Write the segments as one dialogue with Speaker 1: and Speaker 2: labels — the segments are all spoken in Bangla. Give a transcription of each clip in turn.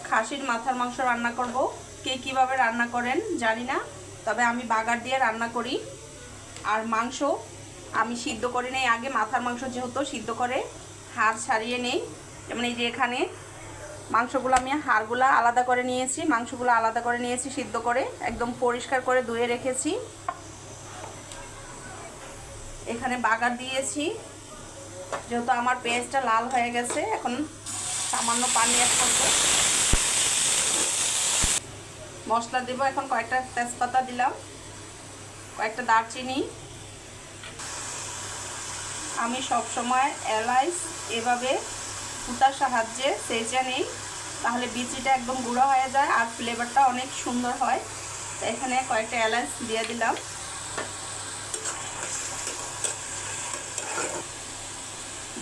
Speaker 1: খাসির মাথার মাংস রান্না করব। কে কীভাবে রান্না করেন জানি না, তবে আমি বাগার দিয়ে রান্না করি। আর মাংস আমি সিদ্ধ করে নেই আগে। মাথার মাংস যেহেতু সিদ্ধ করে হাড় ছাড়িয়ে নেই। যেমন এই যে এখানে মাংসগুলো আমি হাড়গুলো আলাদা করে নিয়েছি, মাংসগুলো আলাদা করে নিয়েছি সিদ্ধ করে, একদম পরিষ্কার করে ধুয়ে রেখেছি। এখানে বাগার দিয়েছি। যেহেতু আমার পেঁয়াজটা লাল হয়ে গেছে, এখন সামান্য পানি অ্যাড করব। মশলা দেব এখন কয়েকটা তেজপাতা দিলাম, কয়েকটা দারচিনি। আমি সব সময় এলাচ এভাবে সুতার সাহায্যে সেঁচে নিই, তাহলে বিচিটা একদম গুঁড়ো হয়ে যায় আর ফ্লেভারটা অনেক সুন্দর হয়। তো এখানে কয়েকটা এলাচ দিয়ে দিলাম।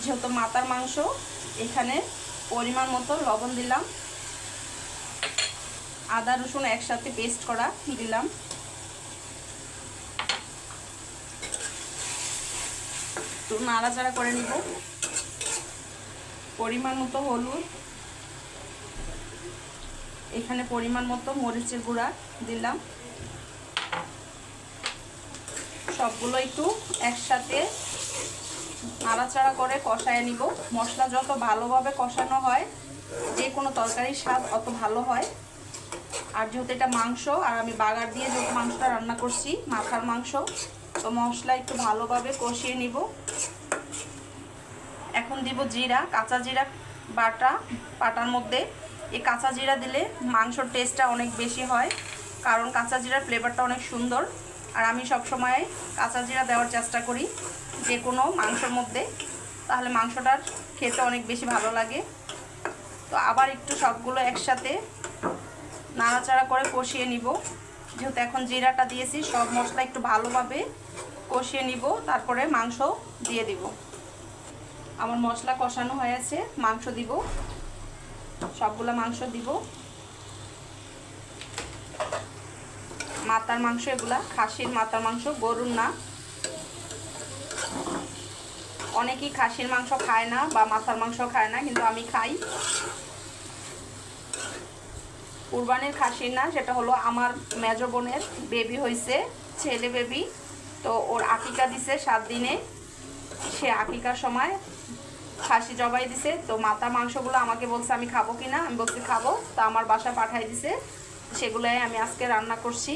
Speaker 1: যেহেতু মাথার মাংস, এখানে পরিমাণ মতো লবণ দিলাম। আদা রসুন একসাথে পেস্ট করা দিলাম। একটু নাড়াচাড়া করে নিব। পরিমাণ মতো হলুদ, এখানে পরিমাণ মতো মরিচের গুঁড়া দিলাম। সবগুলো একটু একসাথে নাড়াচাড়া করে কষায় নিব। মশলা যত ভালোভাবে কষানো হয়, যে কোনো তরকারির স্বাদ অত ভালো হয়। আর যেহেতু এটা মাংস, আর আমি বাগার দিয়ে যেহেতু মাংসটা রান্না করছি, মাথার মাংস, তো মশলা একটু ভালোভাবে কষিয়ে নিব। এখন দিব জিরা, কাঁচা জিরা পাটার মধ্যে। এই কাঁচা জিরা দিলে মাংসর টেস্টটা অনেক বেশি হয়, কারণ কাঁচা জিরার ফ্লেভারটা অনেক সুন্দর। আর আমি সব সময় কাঁচা জিরা দেওয়ার চেষ্টা করি যে কোনো মাংসের মধ্যে, তাহলে মাংসটার খেতে অনেক বেশি ভালো লাগে। তো আবার একটু সবগুলো একসাথে নাড়াচাড়া করে কষিয়ে নিব। যেহেতু এখন জিরাটা দিয়েছি, সব মশলা একটু ভালোভাবে কষিয়ে নিব, তারপরে মাংস দিয়ে দিব। আমার মশলা কষানো হয়েছে, মাংস দিব। সবগুলো মাংস দিব। মাথার মাংস, এগুলা খাসির মাথার মাংস, গরুর না। অনেকেই খাসির মাংস খায় না বা মাথার মাংস খায় না, কিন্তু আমি খাই। কুরবানির খাসির না, সেটা হলো আমার মেজো বোনের বেবি হয়েছে, ছেলে বেবি। তো ওর আকিকা দিছে 7 দিনে। সে আকিকার সময় খাসি জবাই দিছে। তো মাথা মাংসগুলো আমাকে বলছে আমি খাবো কিনা, আমি বলছি খাবো। তো আমার বাসায় পাঠাই দিছে, সেগুলাই আমি আজকে রান্না করছি।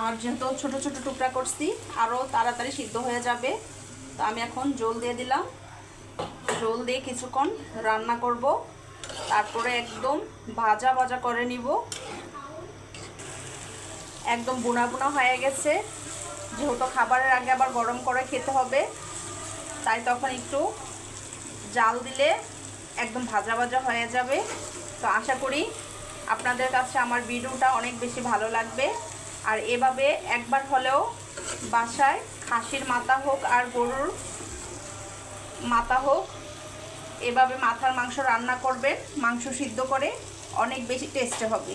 Speaker 1: আর যেহেতু ছোট ছোট টুকরা করছি, আরও তাড়াতাড়ি সিদ্ধ হয়ে যাবে। তো আমি এখন জল দিয়ে দিলাম। জল দিয়ে কিছুক্ষণ রান্না করব, তারপরে একদম ভাজা ভাজা করে নিব। একদম বুনা বুনা হয়ে গেছে। যেহেতু খাবারের আগে আবার গরম করে খেতে হবে, তাই তখন একটু জাল দিলে একদম ভাজা ভাজা হয়ে যাবে। তো আশা করি আপনাদের কাছে আমার ভিডিওটা অনেক বেশি ভালো লাগবে। আর এভাবে একবার হলেও বাসায় খাসির মাথা হোক আর গরুর মাথা হোক, এভাবে মাথার মাংস রান্না করবেন, মাংস সিদ্ধ করে, অনেক বেশি টেস্টি হবে।